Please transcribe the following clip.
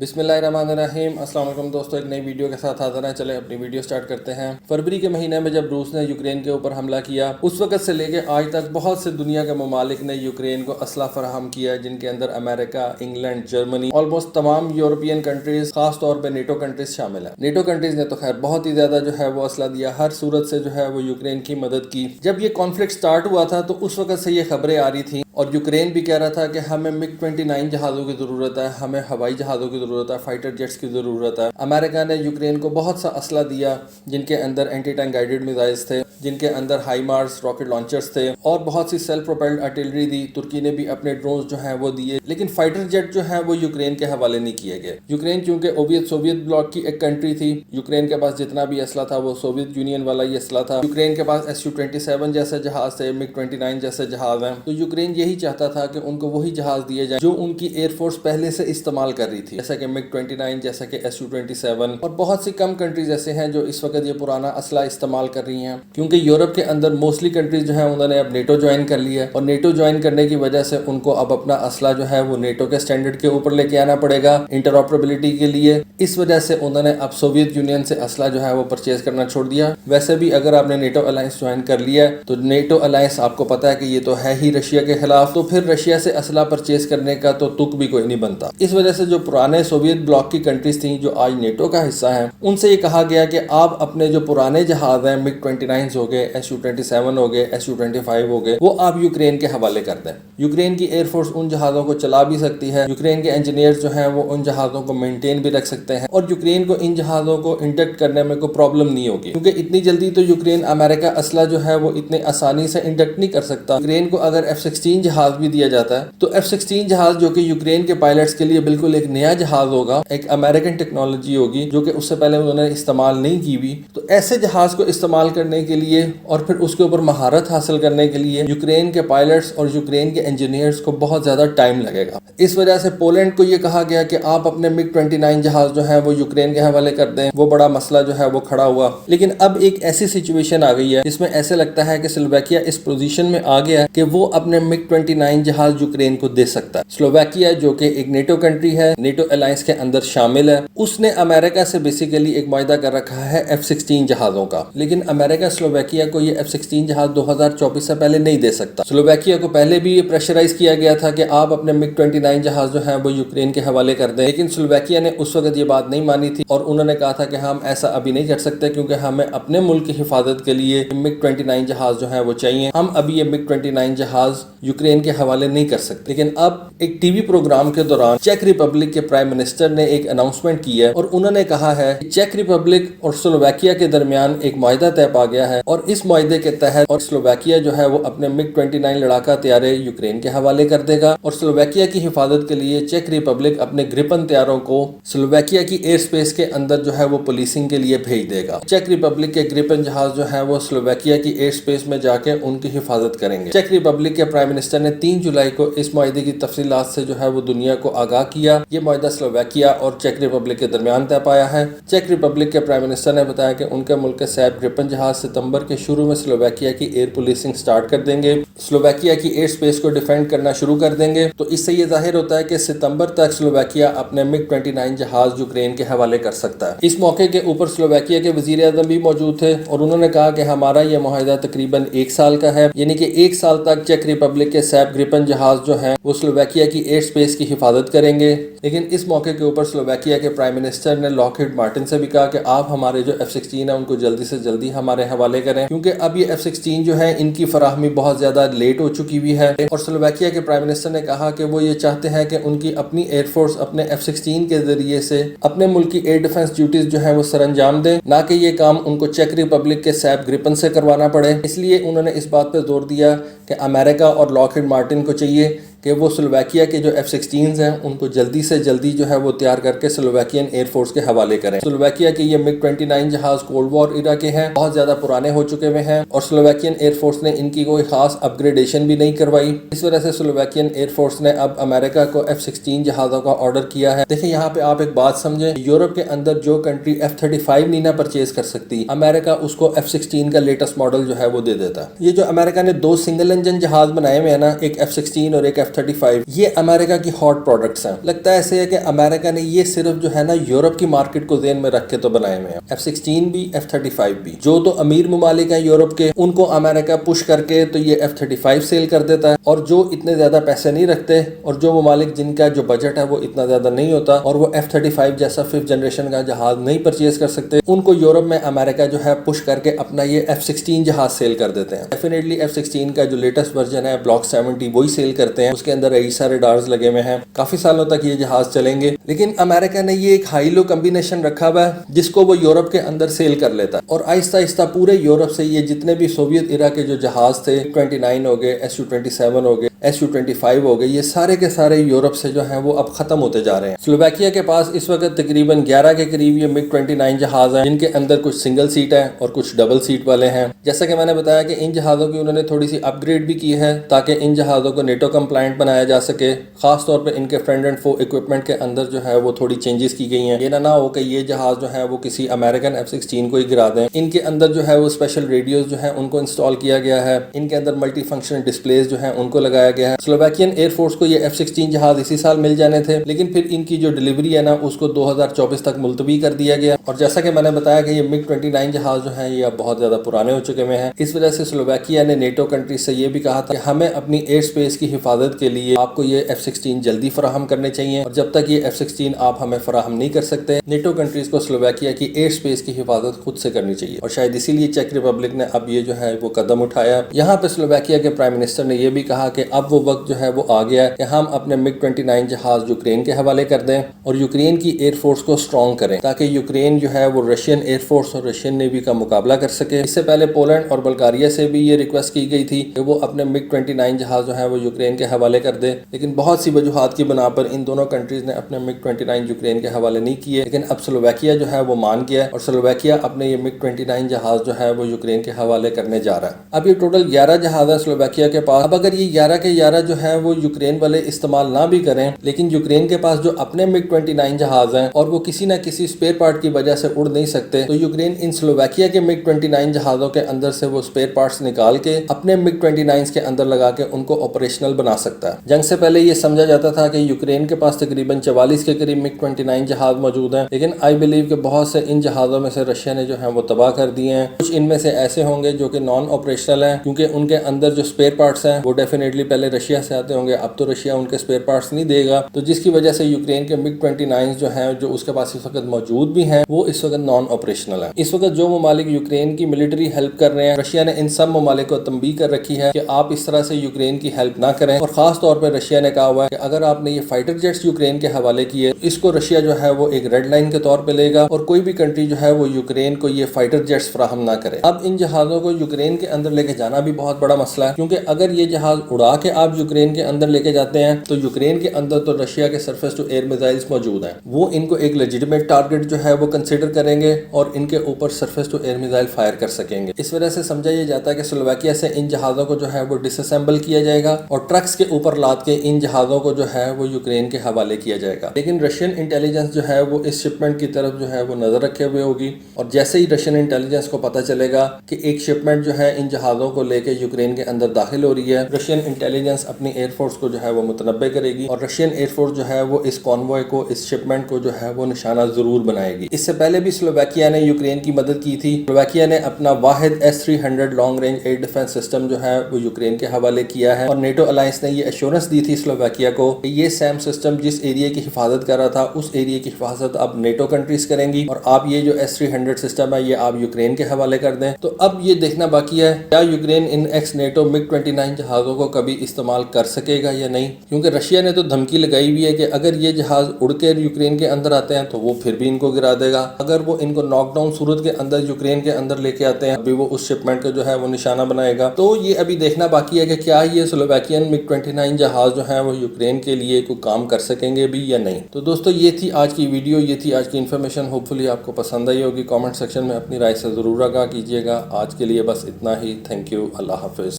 بسم اللہ الرحمن الرحیم۔ السلام علیکم دوستو، ایک نئی ویڈیو کے ساتھ حاضر ہیں۔ چلیں اپنی ویڈیو سٹارٹ کرتے ہیں۔ فروری کے مہینے میں جب روس نے یوکرین کے اوپر حملہ کیا، اس وقت سے لے کے آج تک بہت سے دنیا کے ممالک نے یوکرین کو اسلحہ فراہم کیا، جن کے اندر امریکہ، انگلینڈ، جرمنی، آلموسٹ تمام یورپین کنٹریز، خاص طور پہ نیٹو کنٹریز شامل ہیں۔ نیٹو کنٹریز نے تو خیر بہت ہی زیادہ جو ہے وہ اسلحہ دیا، ہر صورت سے جو ہے وہ یوکرین کی مدد کی۔ جب یہ کانفلکٹ سٹارٹ ہوا تھا تو اس وقت سے یہ خبریں آ رہی تھیں، اور یوکرین بھی کہہ رہا تھا کہ ہمیں MiG 29 جہازوں کی ضرورت ہے، ہمیں ہوائی جہازوں کی ضرورت ہے، فائٹر جیٹس کی ضرورت ہے۔ امریکہ نے یوکرین کو بہت سا اسلحہ دیا، جن کے اندر اینٹی ٹینک گائیڈڈ میزائلز تھے، جن کے اندر ہائی مارس راکٹ لانچرز تھے، اور بہت سی سیلف پروپیلڈ آرٹلری دی۔ ترکی نے بھی اپنے ڈرونز جو ہیں وہ دیے، لیکن فائٹر جیٹ جو ہیں وہ یوکرین کے حوالے نہیں کیے گئے۔ یوکرین چونکہ سوویت بلاک کی ایک کنٹری تھی، یوکرین کے پاس جتنا بھی اسلحہ تھا وہ سوویت یونین والا ہی اسلحہ تھا۔ یوکرین کے پاس Su-27 جیسے جہاز تھے، MiG 29 جیسے جہاز ہیں، تو یوکرین یہی چاہتا تھا کہ ان کو وہی جہاز دیے جائیں جو ان کی ایئر فورس پہلے سے استعمال کر رہی تھی، جیسا کہ MiG 29، جیسا کہ Su-27، اور بہت سی کم کنٹریز ایسے ہیں جو اس وقت یہ پرانا اسلحہ استعمال کر رہی ہیں، کیونکہ یورپ کے اندر موسٹلی کنٹریز جو ہیں انہوں نے اب نیٹو جوائن کر لی ہے، اور نیٹو جوائن کرنے کی وجہ سے ان کو اب اپنا اسلحہ جو ہے وہ نیٹو کے سٹینڈرڈ کے اوپر لے کے آنا پڑے گا انٹرآپریبلٹی کے لیے۔ اس وجہ سے انہوں نے اب سوویت یونین سے اسلحہ جو ہے وہ پرچیز کرنا چھوڑ دیا۔ ویسے بھی اگر آپ نے نیٹو الائنس جوائن کر لیا ہے تو نیٹو الائنس آپ کو پتا ہے کہ یہ تو ہے ہی رشیا کے خلاف، تو پھر رشیا سے اسلحہ پرچیز کرنے کا تو تک بھی کوئی نہیں بنتا۔ اس وجہ سے جو پرانے سوویت بلاک کی کنٹریز تھیں جو آج نیٹو کا حصہ ہیں، ان سے یہ کہا گیا کہ آپ اپنے جو پرانے جہاز ہیں، MiG 29 ہو گئے، Su-27 ہو گئے، Su-25 ہو گئے، وہ آپ یوکرین کے حوالے کر دیں۔ یوکرین کی ایئر فورس ان جہازوں کو چلا بھی سکتی ہے، یوکرین کے انجینئرز جو ہیں وہ ان جہازوں کو مینٹین بھی رکھ سکتے ہیں، اور یوکرین کو ان جہازوں کو انڈکٹ کرنے میں کوئی پرابلم نہیں ہوگی، کیونکہ اتنی جلدی تو یوکرین امریکہ اسلحہ جو ہے وہ اتنے آسانی سے انڈکٹ نہیں کر سکتا۔ یوکرین کو اگر F-16 جہاز بھی دیا جاتا ہے تو F-16 جہاز جو کہ یوکرین کے پائلٹس کے لیے بالکل ایک نیا جہاز ہوگا، ایک امریکن ٹیکنالوجی ہوگی جو کہ اس سے پہلے انہوں نے استعمال نہیں کی بھی، تو ایسے جہاز کو استعمال کرنے کے لیے اور پھر اس کے اوپر مہارت حاصل کرنے کے لیے یوکرین کے پائلٹس اور یوکرین کے انجینئرز کو بہت زیادہ ٹائم لگے گا۔ اس وجہ سے پولینڈ کو یہ کہا گیا کہ آپ اپنے MiG 29 جہاز جو ہے وہ یوکرین کے حوالے کر دیں۔ وہ بڑا مسئلہ جو ہے وہ کھڑا ہوا، لیکن اب ایک ایسی سچویشن آ گئی ہے جس میں ایسے لگتا ہے کہ سلوواکیہ اس پوزیشن میں آ گیا ہے کہ وہ اپنے MiG 29 جہاز یوکرین کو دے سکتا ہے۔ سلوواکیہ جو کہ ایک نیٹو کنٹری ہے، نیٹو الائنس کے اندر شامل ہے، اس نے امریکہ سے بیسیکلی ایک معاہدہ کر رکھا ہے F-16 جہازوں کا، لیکن امریکہ سلوواکیہ کو یہ F-16 جہاز 2024 سے پہلے نہیں دے سکتا۔ سلوواکیہ کو پہلے بھی یہ پریشرائز کیا گیا تھا کہ آپ اپنے MiG 29 جہاز جو ہیں وہ یوکرین کے حوالے کر دیں، لیکن سلوواکیہ نے اس وقت یہ بات نہیں مانی تھی، اور انہوں نے کہا تھا کہ ہم ایسا ابھی نہیں کر سکتے کیونکہ ہمیں اپنے ملک کی حفاظت کے لیے MiG 29 جہاز جو ہیں وہ چاہیے، ہم ابھی یہ MiG 29 جہاز یوکرین کے حوالے نہیں کر سکتے۔ لیکن اب ایک ٹی وی پروگرام کے دوران چیک ریپبلک کے پرائم منسٹر نے ایک اناؤنسمنٹ کی ہے، اور انہوں نے کہا ہے کہ چیک ریپبلک اور سلوواکیہ کے درمیان ایک معاہدہ طے پا گیا ہے، اور اس معاہدے کے تحت اور سلوواکیہ جو ہے وہ اپنے MiG 29 لڑاکا طیارے یوکرین کے حوالے کر دے گا، اور سلوواکیہ کی حفاظت کے لیے چیک ریپبلک اپنے گرپن طیاروں کو سلوواکیہ کی ایئر سپیس کے اندر جو ہے وہ پولیسنگ کے لیے بھیج دے گا۔ چیک ریپبلک کے گرپن جہاز جو ہے وہ سلوواکیہ کی ایئر سپیس میں جا کے ان کی حفاظت کریں گے۔ چیک ریپبلک کے پرائم منسٹر نے 3 جولائی کو اس معاہدے کی تفصیلات سے جو ہے وہ دنیا کو آگاہ کیا۔ یہ معاہدہ سلوواکیہ اور چیک ریپبلک کے درمیان طے پایا ہے۔ چیک ریپبلک کے پرائم منسٹر نے بتایا کہ ان کے ملک کے سیب گرپن جہاز ستمبر کے شروع میں سلوواکیہ کی ایئر پولیسنگ سٹارٹ کر دیں گے، سلوواکیہ کی ایئر سپیس کو ڈیفینڈ کرنا شروع کر دیں گے۔ تو اس سے یہ ظاہر ہوتا ہے کہ ستمبر تک سلوواکیہ اپنے MiG 29 جہاز یوکرین کے حوالے کر سکتا ہے۔ اس موقع کے اوپر سلوواکیہ کے وزیر اعظم بھی موجود تھے، اور انہوں نے کہا کہ ہمارا یہ معاہدہ تقریباً 1 سال کا ہے، یعنی کہ 1 سال تک چیک ریپبلک کے سیب گرپن جہاز جو ہیں وہ سلوواکیہ کی ایئر سپیس کی حفاظت کریں گے۔ لیکن اس موقع کے اوپر سلوواکیہ کے پرائم منسٹر نے لاکہیڈ مارٹن سے بھی کہا کہ آپ ہمارے جو F-16 ہیں ان کو جلدی سے جلدی ہمارے حوالے کریں، کیونکہ اب یہ F-16 جو ہیں ان کی فراہمی بہت زیادہ لیٹ ہو چکی ہوئی ہے۔ اور سلوواکیہ کے پرائم منسٹر نے کہا کہ وہ یہ چاہتے ہیں کہ ان کی اپنی ایئر فورس اپنے F-16 کے ذریعے سے اپنے ملک کی ایئر ڈیفنس ڈیوٹیز جو ہیں وہ سر انجام دیں، نہ کہ یہ کام ان کو چیک ریپبلک کے سیب گرپن سے کروانا پڑے۔ اس لیے انہوں نے اس بات پہ زور دیا کہ امریکہ اور لاکہیڈ مارٹن کو چاہیے کہ وہ سلوواکیہ کے جو F-16 ہیں ان کو جلدی سے جلدی جو ہے وہ تیار کر کے سلوواکین ایئر فورس کے حوالے کریں۔ سلوواکیہ کے یہ MiG 29 جہاز کولڈ وار ایرا کے ہیں، بہت زیادہ پرانے ہو چکے ہوئے ہیں، اور سلوواکین ایئر فورس نے ان کی کوئی خاص اپ گریڈیشن بھی نہیں کروائی۔ اس وجہ سے سلوواکین ایئر فورس نے اب امریکہ کو F-16 جہازوں کا آرڈر کیا ہے۔ دیکھیں یہاں پہ آپ ایک بات سمجھیں، یورپ کے اندر جو کنٹری F-35 نہیں نہ پرچیز کر سکتی، امریکہ اس کو F-16 کا لیٹسٹ ماڈل جو ہے وہ دے دیتا ہے۔ یہ جو امریکہ نے 2 سنگل انجن جہاز بنائے ہوئے ہیں نا، ایک F-16 اور ایک F-35 یہ امریکہ کی ہاٹ پروڈکٹس ہیں. لگتا ہے ایسے ہے کہ امریکہ نے یہ صرف جو ہے نا یورپ کی مارکیٹ کو ذہن میں رکھ کے تو بنائے ہوئے ہیں. F-16 بھی F-35 بھی جو تو امیر ممالک ہیں یورپ کے ان کو امریکہ پش کر کے تو یہ F-35 سیل کر دیتا ہے, اور جو اتنے زیادہ پیسے نہیں رکھتے اور جو ممالک جن کا جو بجٹ ہے وہ اتنا زیادہ نہیں ہوتا اور وہ F-35 جیسا 5th جنریشن کا جہاز نہیں پرچیز کر سکتے, ان کو یورپ میں امریکہ جو ہے پش کر کے اپنا یہ F-16 جہاز سیل کر دیتے ہیں. ڈیفینیٹلی F-16 کا جو لیٹسٹ ورژن ہے بلاک 70 وہی سیل کرتے ہیں. اس کے اندر ایسا ریڈارز لگے ہوئے ہیں, کافی سالوں تک یہ جہاز چلیں گے. لیکن امریکہ نے یہ ایک ہائی لو کمبینیشن رکھا ہوا ہے جس کو وہ یورپ کے اندر سیل کر لیتا ہے, اور آہستہ آہستہ پورے یورپ سے یہ جتنے بھی سوویت ایرا کے جو جہاز تھے Su-29 ہو گئے, Su-27 ہو گئے, Su-25 ہو گئے, یہ سارے کے سارے یورپ سے جو ہیں وہ اب ختم ہوتے جا رہے ہیں. سلوواکیہ کے پاس اس وقت تقریباً 11 کے قریب یہ MiG-29 جہاز ہیں جن کے اندر کچھ سنگل سیٹ ہیں اور کچھ ڈبل سیٹ والے ہیں. جیسا کہ میں نے بتایا کہ ان جہازوں کی انہوں نے تھوڑی سی اپ گریڈ بھی کی ہے تاکہ ان جہازوں کو نیٹو کمپلائنٹ بنایا جا سکے. خاص طور پہ ان کے فرنٹ اینڈ فو اکوپمنٹ کے اندر جو ہے وہ تھوڑی چینجز کی گئی ہیں. یہ نہ ہو کہ یہ جہاز جو ہے وہ کسی امریکن F-16 کو ہی گرا دیں. ان کے اندر جو ہے وہ اسپیشل ریڈیوز جو ہیں ان کو انسٹال کیا گیا ہے. ان کے اندر ملٹی فنکشن ڈسپلیز جو ہیں ان کو لگایا گیا ہے. سلوواکین ایئر فورس کو یہ F-16 جہاز اسی سال مل جانے تھے, لیکن پھر ان کی جو ڈیلیوری ہے نا اس کو 2024 تک ملتوی کر دیا گیا. اور جیسا کہ میں نے بتایا کہ یہ MiG-29 جہاز جو ہیں یہ اب بہت زیادہ پرانے ہو چکے ہوئے ہیں. اس وجہ سے سلوواکیہ نے نیٹو کنٹریز سے یہ بھی کہا تھا کہ ہمیں اپنی ایئر سپیس کی حفاظت کے لیے آپ کو یہ F-16 جلدی فراہم کرنے چاہیے, اور جب تک یہ F-16 آپ ہمیں فراہم نہیں کر سکتے نیٹو کنٹریز کو سلوواکیہ کی ایئر سپیس کی حفاظت خود سے کرنی چاہیے. اور شاید اسی لیے چیک ریپبلک نے اب یہ جو ہے وہ قدم اٹھایا. یہاں پہ سلوواکیہ کے پرائم منسٹر نے یہ بھی کہا کہ اب وہ وقت جو ہے وہ آ گیا ہے کہ ہم اپنے MiG-29 جہاز یوکرین کے حوالے کر دیں اور یوکرین کی ایئر فورس کو اسٹرانگ کریں تاکہ یوکرین جو ہے وہ رشین ایئر فورس اور رشین نیوی کا مقابلہ کر سکے. اس سے پہلے پولینڈ اور بلغاریہ سے بھی یہ ریکویسٹ کی گئی تھی کہ وہ اپنے MiG-29 جہاز جو ہے وہ یوکرین کے حوالے کر دے, لیکن بہت سی وجوہات کی بنا پر ان دونوں کنٹریز نے اپنے MiG-29 یوکرین کے حوالے نہیں کیے. لیکن اب سلوواکیہ جو ہے وہ مان گیا اور سلوواکیہ اپنے یہ MiG-29 جہاز جو ہے وہ یوکرین کے حوالے کرنے جا رہا ہے. اب یہ ٹوٹل 11 جہاز ہے سلوواکیہ کے پاس. اب اگر یہ 11 کے 11 جو ہے وہ یوکرین والے استعمال نہ بھی کریں, لیکن یوکرین کے پاس جو اپنے MiG-29 جہاز ہیں اور وہ کسی نہ کسی اسپیئر پارٹ کی وجہ سے اڑ نہیں سکتے, تو یوکرین ان سلوواکیہ کے MiG-29 جہازوں کے اندر سے وہ اسپیئر پارٹس نکال کے اپنے MiG-29 کے اندر لگا کے ان کو آپریشنل بنا سکتا ہے. جنگ سے پہلے یہ سمجھا جاتا تھا کہ یوکرین کے پاس تقریباً 44 کے قریب MiG-29 جہاز موجود ہیں, لیکن آئی بلیو کہ بہت سے ان جہازوں میں سے رشیا نے جو ہیں وہ تباہ کر دیے ہیں. کچھ ان میں سے ایسے ہوں گے جو کہ نان آپریشنل ہیں کیونکہ ان کے اندر جو اسپیئر پارٹس ہیں وہ ڈیفینیٹلی پہلے رشیا سے آتے ہوں گے, اب تو رشیا ان کے اسپیئر پارٹس نہیں دے گا, تو جس کی وجہ سے یوکرین کے MiG-29 جو ہیں جو اس کے پاس اس وقت موجود بھی ہیں وہ اس وقت نان آپریشنل ہیں. اس وقت جو ممالک یوکرین کی ملٹری ہیلپ کر رہے ہیں, رشیا نے ان سب ممالک کو تنبیہ کر رکھی ہے کہ آپ اس طرح سے یوکرین کی ہیلپ نہ کریں, اور خاص طور پہ رشیا نے کہا ہوا ہے کہ اگر آپ نے یہ فائٹر جیٹس یوکرین کے حوالے کیے اس کو رشیا جو ہے وہ ایک ریڈ لائن کے طور پہ لے گا, اور کوئی بھی کنٹری جو ہے وہ یوکرین کو یہ فائٹر جیٹس فراہم نہ کرے. اب ان جہازوں کو یوکرین کے اندر لے کے جانا بھی بہت بڑا مسئلہ ہے, کیونکہ اگر یہ جہاز اڑا کے آپ یوکرین کے اندر لے کے جاتے ہیں تو یوکرین کے اندر تو رشیا کے سرفیس ٹو ایئر میزائلز موجود ہیں, وہ ان کو ایک لیجیٹمیٹ ٹارگٹ جو ہے وہ کنسیڈر کریں گے اور ان کے اوپر surface to air missile fire کر سکیں گے. اس وجہ سے سمجھا یہ جاتا ہے کہ سلوواکیہ سے ان جہازوں کو جو ہے وہ ڈس اسمبل کیا جائے گا اور ٹرکس کے اوپر لاد کے ان جہازوں کو جو ہے وہ یوکرین کے حوالے کیا جائے گا. لیکن رشین انٹیلیجنس جو ہے وہ اس شپمنٹ کی طرف جو ہے وہ نظر رکھے ہوئے ہوگی, اور جیسے ہی رشین انٹیلیجنس کو پتہ چلے گا کہ ایک شپمنٹ جو ہے ان جہازوں کو لے کے یوکرین کے اندر داخل ہو رہی ہے, رشین انٹیلیجنس اپنی ایئر فورس کو جو ہے وہ متنبع کرے گی, اور رشین ایئر فورس جو ہے وہ اس کانوائے کو, اس شپمنٹ کو جو ہے وہ نشانہ ضرور بنائے گی. اس سے پہلے بھی سلوواکیہ نے یوکرین کی مدد کی تھی. سلوواکیہ نے اپنا واحد S-300 long range air defence system جو ہے وہ یوکرین کے حوالے کیا ہے, اور نیٹو الائنس نے یہ ایشورنس دی تھی سلوواکیہ کو کہ یہ سیم سسٹم جس ایریا کی حفاظت کر رہا تھا اس ایریا کی حفاظت اب نیٹو کنٹریز کریں گی, اور آپ یہ جو S-300 سسٹم ہے یہ آپ یوکرین کے حوالے کر دیں. تو اب یہ دیکھنا باقی ہے کیا یوکرین ان ایکس نیٹو MiG-29 جہازوں کو کبھی استعمال کر سکے گا یا نہیں, کیونکہ رشیا نے تو دھمکی لگائی ہوئی ہے کہ اگر یہ جہاز اڑ کے یوکرین کے اندر آتے ہیں تو وہ پھر بھی ان کو گرا دے گا, اگر وہ ان کو ناک ڈاؤن صورت کے اندر یوکرین کے اندر لے کے آتے ہیں ابھی وہ اس شپمنٹ کا جو ہے وہ نشانہ بنائے گا. تو یہ ابھی دیکھنا باقی ہے کہ کیا یہ سلوواکین MiG-29 جہاز جو ہیں وہ یوکرین کے لیے کوئی کام کر سکیں گے بھی یا نہیں. تو دوستو یہ تھی آج کی ویڈیو, یہ تھی آج کی انفارمیشن. ہوپ فلی آپ کو پسند آئی ہوگی. کامنٹ سیکشن میں اپنی رائے سے ضرور آگاہ کیجیے گا. آج کے لیے بس اتنا ہی. Thank you. اللہ حافظ.